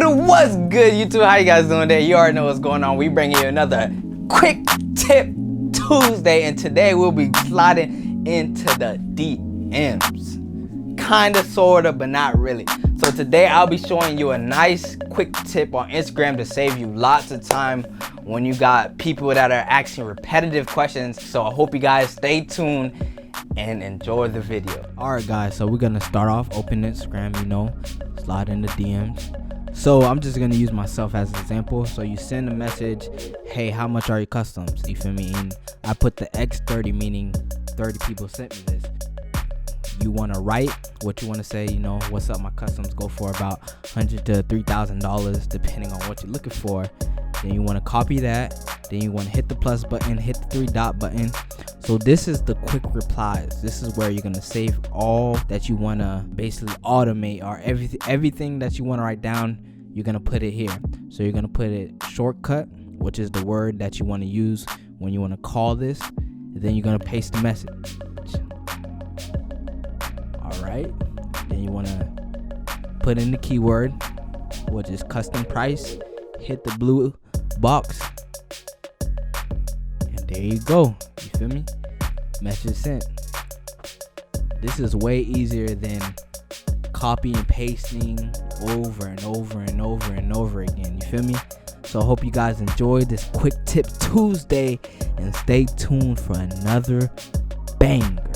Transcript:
What's good, YouTube? How you guys doing today? You already know what's going on. We bringing you another quick tip Tuesday, and today we'll be sliding into the DMs. Kinda, sorta, but not really. So today I'll be showing you a nice quick tip on Instagram to save you lots of time when you got people that are asking repetitive questions. So I hope you guys stay tuned and enjoy the video. Alright guys, so we're gonna start off, open Instagram, slide in the DMs. So I'm just gonna use myself as an example. So you send a message, hey, how much are your customs? You feel me? And I put the X30, meaning 30 people sent me this. You wanna write what you wanna say, what's up, my customs go for about $100 to $3,000 depending on what you're looking for. Then you wanna copy that, then you wanna hit the plus button, hit the three dot button. So this is the quick replies. This is where you're gonna save all that you wanna basically automate, or everything that you wanna write down, you're gonna put it here. So you're gonna put it shortcut, which is the word that you wanna use when you wanna call this. And then you're gonna paste the message. Alright, then you wanna put in the keyword, which is custom price. Hit the blue box, and there you go. You feel me? Message sent. This is way easier than copy and pasting over and over and over and over again. You feel me? So I hope you guys enjoyed this quick tip Tuesday, and stay tuned for another banger.